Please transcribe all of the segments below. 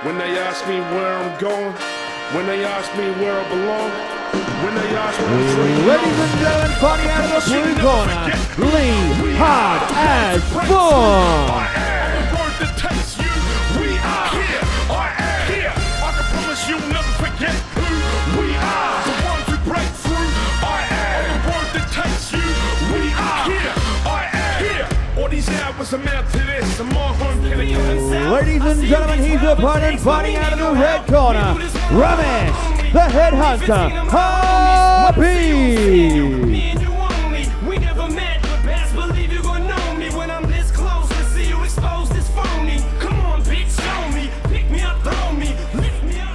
When they ask me where I'm going, when they ask me where I belong, when they ask me ladies and gentlemen, fighting out of the blue corner, Lee Hard as Fook. We are here. I am here. I can promise you'll never forget who we are. The ones who break through. I am the word that takes you. We are here. I am here. All these hours amount to this. I'm more hungry than you. Ladies and gentlemen, his opponent fighting out of the red corner, Ramesh, the headhunter, Habib.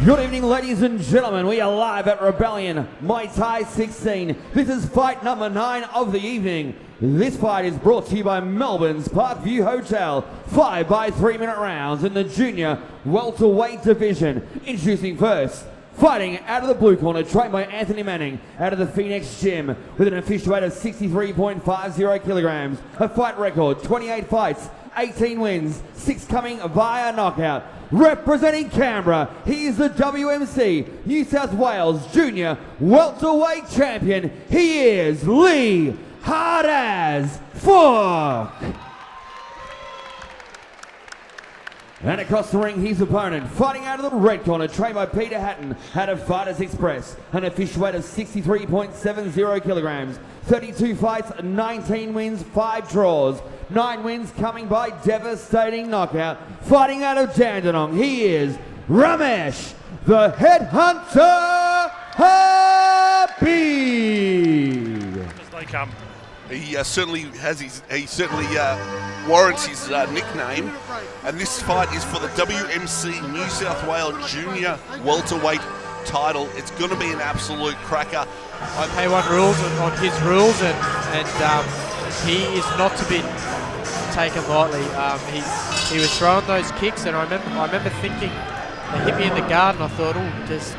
Good evening, ladies and gentlemen. We are live at Rebellion Muaythai 16. This is fight number 9 of the evening. This fight is brought to you by Melbourne's Parkview Hotel. 5 by 3-minute rounds in the junior welterweight division. Introducing first, fighting out of the blue corner, trained by Anthony Manning out of the Phoenix Gym with an official weight of 63.50 kilograms. A fight record, 28 fights, 18 wins, 6 coming via knockout. Representing Canberra, he is the WMC New South Wales Junior Welterweight Champion. He is Lee Hard as Fook. And across the ring, his opponent, fighting out of the red corner, trained by Peter Hatton, out of Fighters Express, an official weight of 63.70 kilograms, 32 fights, 19 wins, 5 draws, 9 wins coming by devastating knockout. Fighting out of Dandenong, he is Ramesh, the headhunter, Habib. As they come. He certainly warrants his nickname, and this fight is for the WMC New South Wales Junior Welterweight title. It's going to be an absolute cracker. K1 rules on his rules, and he is not to be taken lightly. He was throwing those kicks, and I remember thinking they hit me in the guard, and I thought, oh, there's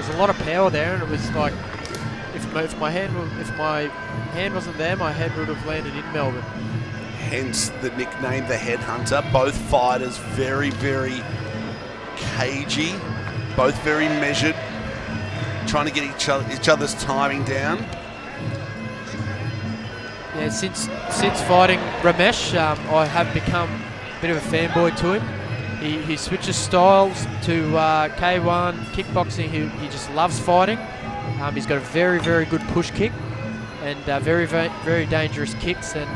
a lot of power there, and it was like, if my hand wasn't there, my head would have landed in Melbourne. Hence the nickname, the Headhunter. Both fighters very, very cagey, both very measured, trying to get each other's timing down. Yeah, since fighting Ramesh, I have become a bit of a fanboy to him. He switches styles to K1 kickboxing. He just loves fighting. He's got a very, very good push kick and very, very, very dangerous kicks. And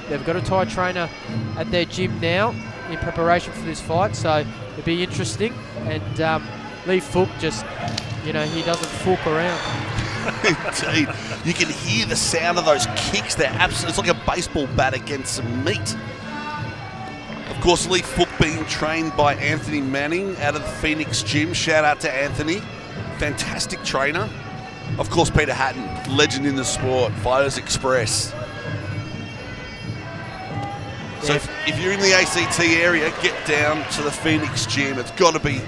they've got a Thai trainer at their gym now in preparation for this fight, so it'll be interesting. And Lee Fook just, he doesn't fook around. Indeed. You can hear the sound of those kicks. They're absolutely, it's like a baseball bat against some meat. Of course, Lee Fook being trained by Anthony Manning out of the Phoenix Gym. Shout out to Anthony. Fantastic trainer. Of course, Peter Hatton, legend in the sport, Fighters Express. So if you're in the ACT area, get down to the Phoenix Gym. It's got to be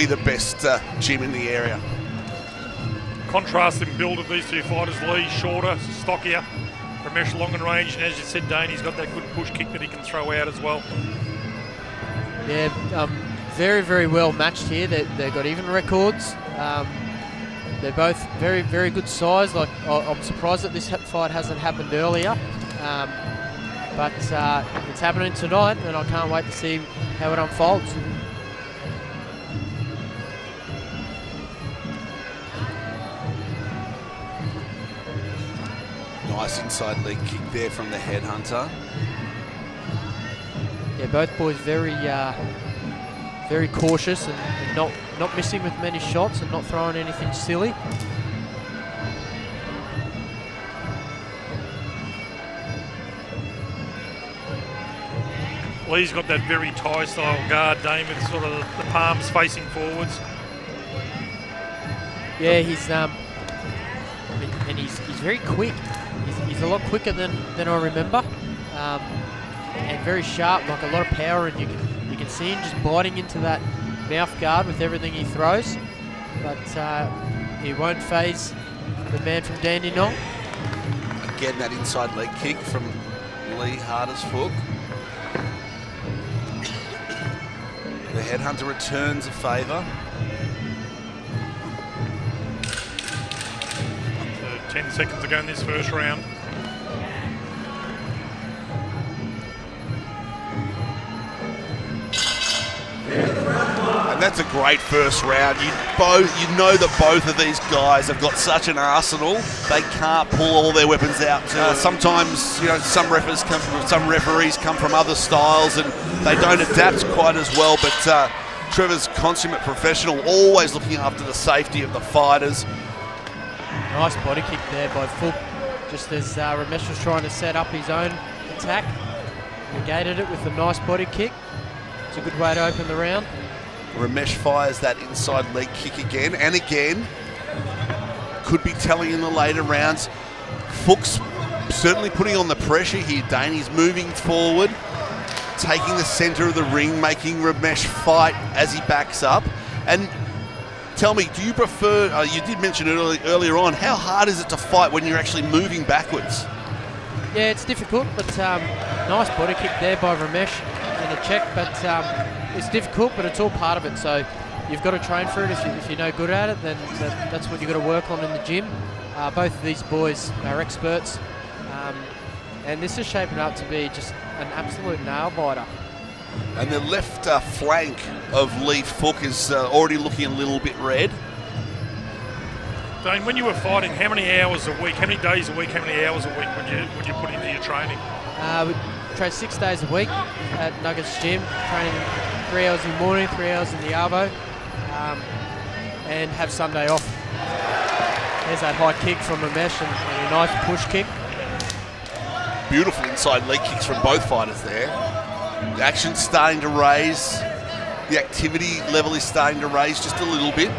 the best gym in the area. Contrast in build of these two fighters. Lee shorter, stockier. Ramesh long in range, and as you said, Dane, he's got that good push kick that he can throw out as well. Yeah, very, very well matched here. They've got even records. They're both very, very good size. Like, I'm surprised that this fight hasn't happened earlier, but it's happening tonight, and I can't wait to see how it unfolds. Nice inside leg kick there from the Headhunter. Yeah, both boys very, very cautious and not missing with many shots and not throwing anything silly. Lee's got that very Thai style guard, Dane, with sort of the palms facing forwards. Yeah, he's very quick. He's a lot quicker than I remember, and very sharp, like a lot of power, and you can see him just biting into that mouth guard with everything he throws. But he won't faze the man from Dandenong. Again, that inside leg kick from Lee Hard as Fook. The headhunter returns a favour. So 10 seconds to go in this first round. And that's a great first round. You know that both of these guys have got such an arsenal. They can't pull all their weapons out. Sometimes, you know, some referees come from other styles and they don't adapt quite as well. But Trevor's consummate professional, always looking after the safety of the fighters. Nice body kick there by Fook, just as Ramesh was trying to set up his own attack. Negated it with a nice body kick. It's a good way to open the round. Ramesh fires that inside leg kick again and again. Could be telling in the later rounds. Fook's certainly putting on the pressure here, Dane. He's moving forward, taking the centre of the ring, making Ramesh fight as he backs up. And tell me, do you prefer, you did mention earlier on, how hard is it to fight when you're actually moving backwards? Yeah, it's difficult, but nice body kick there by Ramesh in a check, but it's difficult, but it's all part of it. So you've got to train for it. If you're no good at it, then that's what you've got to work on in the gym. Both of these boys are experts, and this is shaping up to be just an absolute nail biter. And the left flank of Lee Fook is already looking a little bit red. Dane, when you were fighting, how many hours a week, how many days a week, how many hours a week would you put into your training? We train 6 days a week at Nuggets Gym, training 3 hours in the morning, 3 hours in the arvo, and have Sunday off. There's that high kick from Ramesh and a nice push kick. Beautiful inside leg kicks from both fighters there. The action's starting to raise. The activity level is starting to raise just a little bit.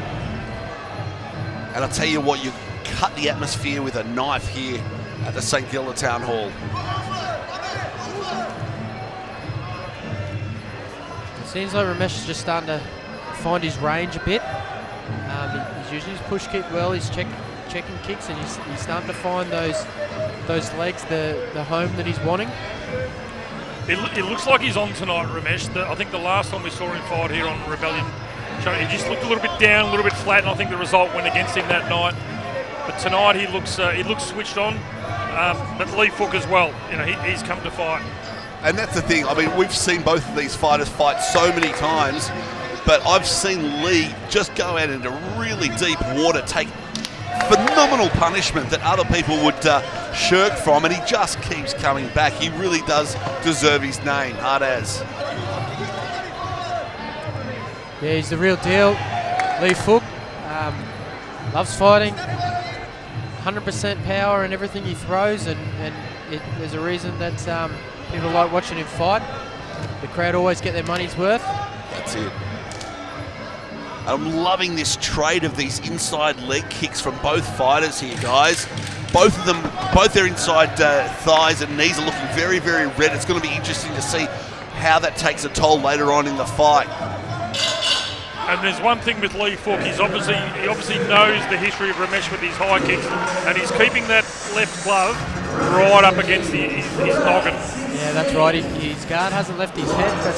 And I'll tell you what, you cut the atmosphere with a knife here at the St Kilda Town Hall. It seems like Ramesh is just starting to find his range a bit. He's using his push kick well, he's checking kicks, and he's starting to find those legs, the home that he's wanting. It looks like he's on tonight, Ramesh. I think the last time we saw him fight here on Rebellion, he just looked a little bit down, a little bit flat, and I think the result went against him that night. But tonight he looks switched on. But Lee Fook as well, you know, he's come to fight. And that's the thing. I mean, we've seen both of these fighters fight so many times, but I've seen Lee just go out into really deep water, take phenomenal punishment that other people would shirk from, and he just keeps coming back. He really does deserve his name, hard as. Yeah, he's the real deal. Lee Fook loves fighting, 100% power in everything he throws, and there's a reason that people like watching him fight. The crowd always get their money's worth. That's it. I'm loving this trade of these inside leg kicks from both fighters here, guys. Both of them, both their inside thighs and knees are looking very, very red. It's going to be interesting to see how that takes a toll later on in the fight. And there's one thing with Lee Fook, he obviously knows the history of Ramesh with his high kicks, and he's keeping that left glove right up against his noggin. Yeah, that's right. His guard hasn't left his head, but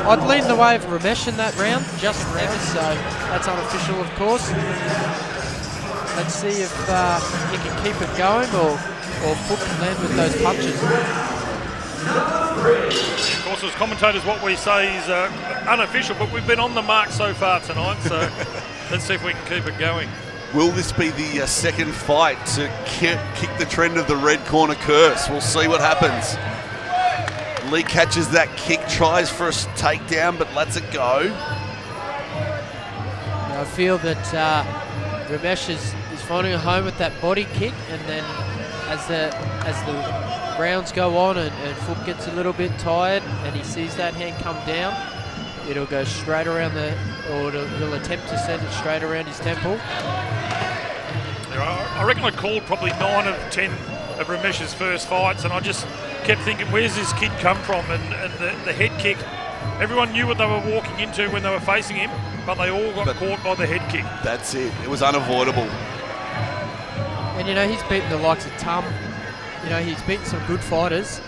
I'd lean the way of Ramesh in that round, just round, so that's unofficial, of course. Let's see if he can keep it going, or Fook can land with those punches. Of course, as commentators, what we say is unofficial, but we've been on the mark so far tonight, so let's see if we can keep it going. Will this be the second fight to kick the trend of the red corner curse? We'll see what happens. Lee catches that kick, tries for a takedown, but lets it go. I feel that Ramesh is finding a home with that body kick, and then as the rounds go on and Fook gets a little bit tired and he sees that hand come down, it'll go straight around he'll attempt to send it straight around his temple. I reckon I called probably 9 of 10 of Ramesh's first fights, and I just kept thinking, where's this kid come from? And the head kick, everyone knew what they were walking into when they were facing him, but they all got caught by the head kick. That's it. It was unavoidable. And, you know, he's beaten the likes of Tum. You know, he's beaten some good fighters.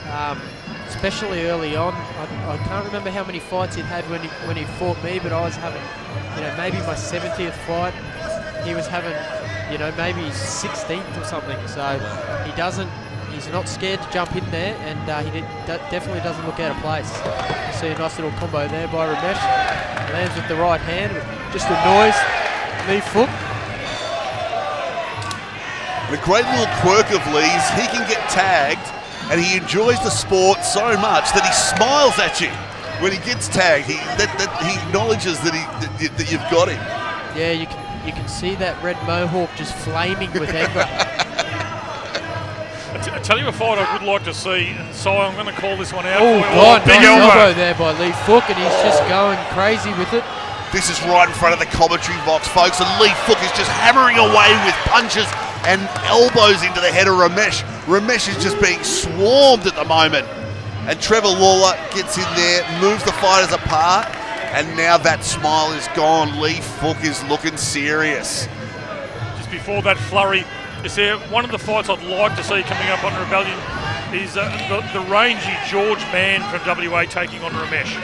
especially early on. I can't remember how many fights he'd had when he fought me, but I was having, maybe my 70th fight. He was having, maybe his 16th or something. So he's not scared to jump in there, and he definitely doesn't look out of place. You see a nice little combo there by Ramesh. Lands with the right hand, just annoys Lee Fook. The great little quirk of Lee's, he can get tagged, and he enjoys the sport so much that he smiles at you when he gets tagged. He acknowledges that you've got him. Yeah, you can see that red mohawk just flaming with anger. I tell you a fight I would like to see, and so I'm going to call this one out. Oh, God, big nice elbow. elbow there by Lee Fook, and he's just going crazy with it. This is right in front of the commentary box, folks, and Lee Fook is just hammering away with punches and elbows into the head of Ramesh. Ramesh is just being swarmed at the moment. And Trevor Lawler gets in there, moves the fighters apart, and now that smile is gone. Lee Fook is looking serious. Just before that flurry, you see, one of the fights I'd like to see coming up on Rebellion is the rangy George Mann from WA taking on Ramesh.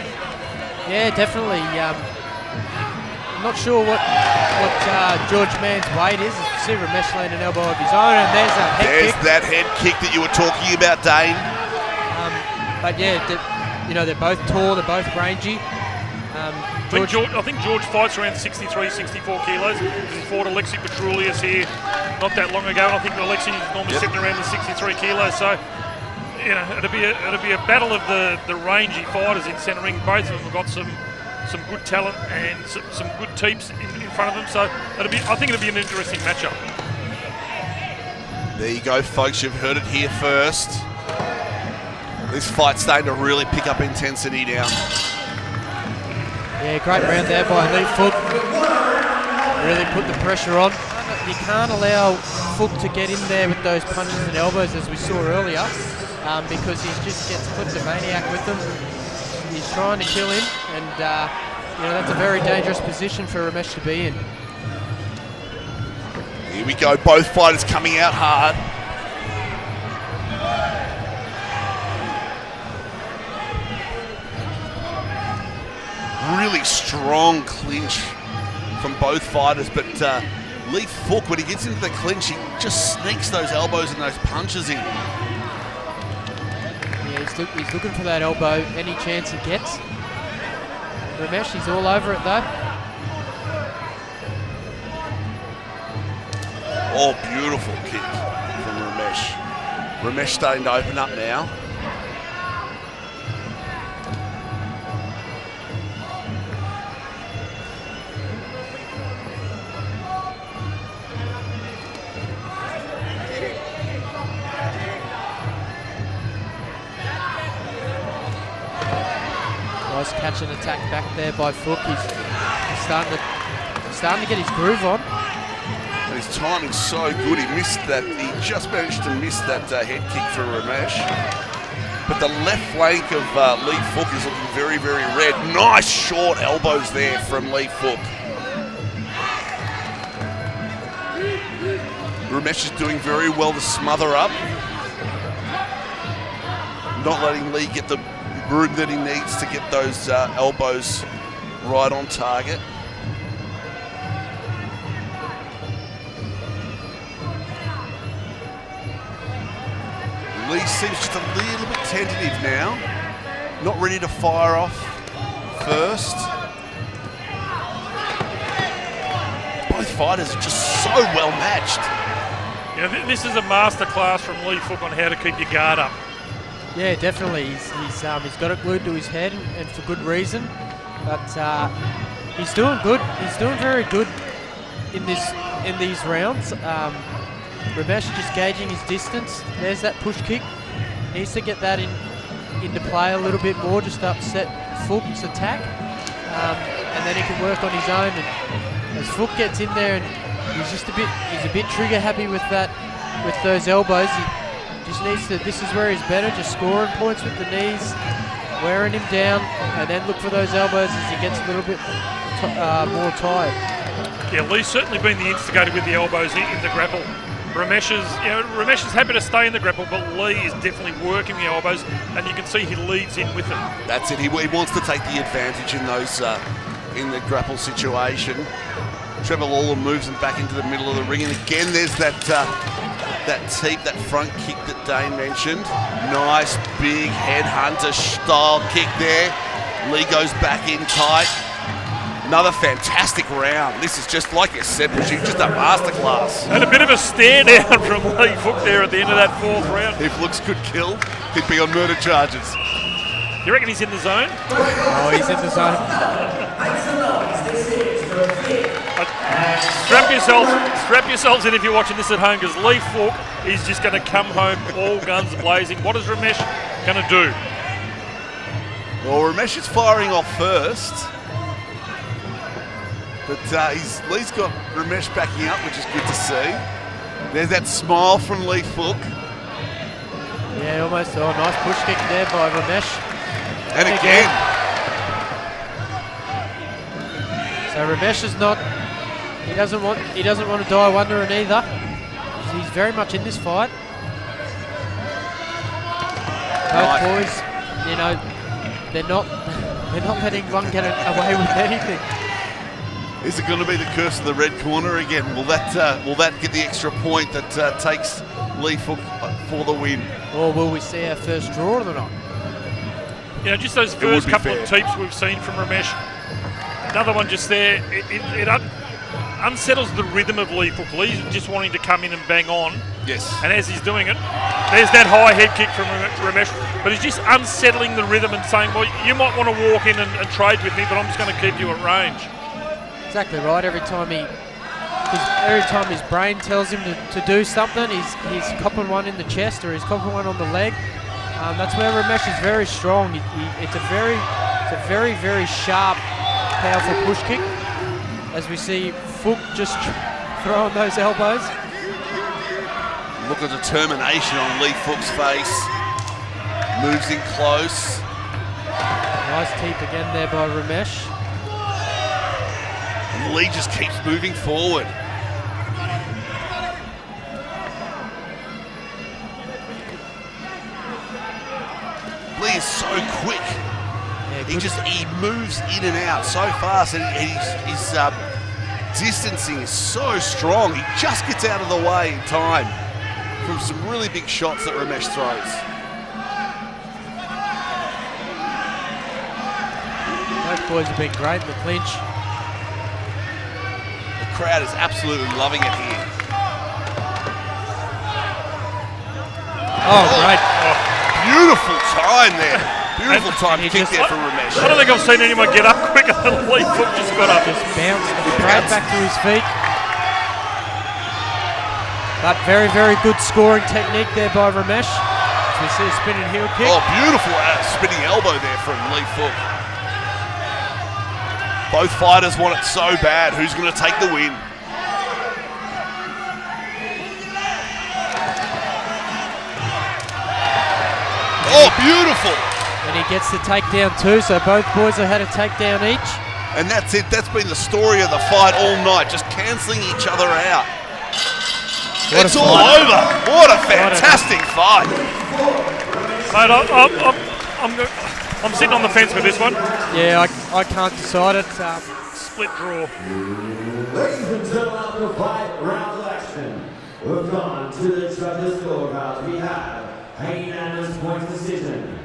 Yeah, definitely. I'm not sure what George Mann's weight is. You see Ramesh land an elbow of his own, and there's that head kick. There's that head kick that you were talking about, Dane. But yeah, they're both tall, they're both rangy. I think George fights around 63, 64 kilos. He fought Alexi Petroulius here not that long ago, and I think Alexi is normally sitting around the 63 kilos. So, it'll be a battle of the rangy fighters in centre ring. Both of them have got some good talent and some good teeps in front of them. So I think it'll be an interesting matchup. There you go, folks. You've heard it here first. This fight's starting to really pick up intensity now. Yeah, great round there by Lee Fook. Really put the pressure on. You can't allow Fook to get in there with those punches and elbows as we saw earlier, because he just gets kleptomaniac with them. He's trying to kill him, and that's a very dangerous position for Ramesh to be in. Here we go, both fighters coming out hard. Really strong clinch from both fighters, but Lee Fook, when he gets into the clinch, he just sneaks those elbows and those punches in. Yeah, he's looking for that elbow any chance he gets. Ramesh, he's all over it though. Oh, beautiful kick from Ramesh. Ramesh starting to open up now. Nice catch and attack back there by Fook. He's starting to get his groove on. And his timing's so good. He just managed to miss that head kick for Ramesh. But the left flank of Lee Fook is looking very, very red. Nice short elbows there from Lee Fook. Ramesh is doing very well to smother up. Not letting Lee get the room that he needs to get those elbows right on target. Lee seems just a little bit tentative now. Not ready to fire off first. Both fighters are just so well matched. This is a masterclass from Lee Fook on how to keep your guard up. Yeah, definitely. He's got it glued to his head, and for good reason. But he's doing good. He's doing very good in these rounds. Ramesh just gauging his distance. There's that push kick. Needs to get that into play a little bit more, just to upset Fook's attack, and then he can work on his own. And as Fook gets in there, and he's a bit trigger happy with those elbows. He just needs to. This is where he's better, just scoring points with the knees, wearing him down, and then look for those elbows as he gets a little bit more tired. Yeah, Lee's certainly been the instigator with the elbows in the grapple. Ramesh is happy to stay in the grapple, but Lee is definitely working the elbows, and you can see he leads in with it. That's it. He wants to take the advantage in those in the grapple situation. Trevor Lawler moves him back into the middle of the ring, and again there's that teep, that front kick that Dane mentioned. Nice big headhunter style kick there. Lee goes back in tight. Another fantastic round. This is just, like you said, just a masterclass. And a bit of a stare down from Lee Fook there at the end of that fourth round. If looks could kill, he'd be on murder charges. You reckon he's in the zone? Oh, he's in the zone. Strap yourselves in if you're watching this at home, because Lee Fook is just going to come home all guns blazing. What is Ramesh going to do? Well, Ramesh is firing off first. But Lee's got Ramesh backing up, which is good to see. There's that smile from Lee Fook. Yeah, almost. Oh, nice push kick there by Ramesh. And again. So Ramesh is not. He doesn't want to die wondering either. He's very much in this fight. Both boys, they're not letting one get away with anything. Is it going to be the curse of the red corner again? Will that get the extra point that takes Lee Fook for the win? Or will we see our first draw of the night? Just those first couple of teeps we've seen from Ramesh. Another one just there. It unsettles the rhythm of Lee Fook. Lee's just wanting to come in and bang on. Yes. And as he's doing it, there's that high head kick from Ramesh. But he's just unsettling the rhythm and saying, well, you might want to walk in and trade with me, but I'm just going to keep you at range. Exactly right. Every time his brain tells him to do something, he's copping one in the chest or he's copping one on the leg. That's where Ramesh is very strong. It's a very, very sharp, powerful push kick. As we see Fook just throwing those elbows. Look at the determination on Lee Fook's face. Moves in close. Nice teep again there by Ramesh. And Lee just keeps moving forward. Lee is so quick. Yeah, he moves in and out so fast, and his distancing is so strong. He just gets out of the way in time from some really big shots that Ramesh throws. Both boys have been great in the clinch. The crowd is absolutely loving it here. Oh, great. Beautiful time there. Beautiful time kick there from Ramesh. I don't think I've seen anyone get up quicker than Lee Fook just got up. Just bounced right back to his feet. But very, very good scoring technique there by Ramesh. As we see a spinning heel kick. Oh, beautiful spinning elbow there from Lee Fook. Both fighters want it so bad. Who's going to take the win? Oh, beautiful. And he gets the takedown too, so both boys have had a takedown each. And that's it. That's been the story of the fight all night, just cancelling each other out. It's all over. What a fantastic fight. Mate, I'm sitting on the fence with this one. Yeah, I can't decide it. Split draw. Ladies and gentlemen, after 5 rounds of action, we've gone to the judges' scorecards. We have a unanimous points decision.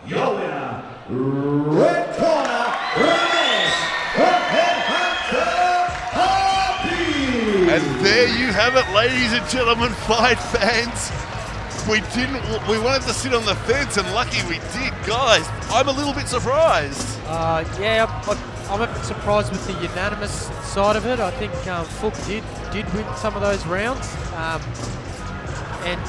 Your winner, red corner, Ramesh, Headhunter Habib. And there you have it, ladies and gentlemen, fight fans. We wanted to sit on the fence, and lucky we did, guys. I'm a little bit surprised. Yeah, I'm a bit surprised with the unanimous side of it. I think Fook did win some of those rounds, and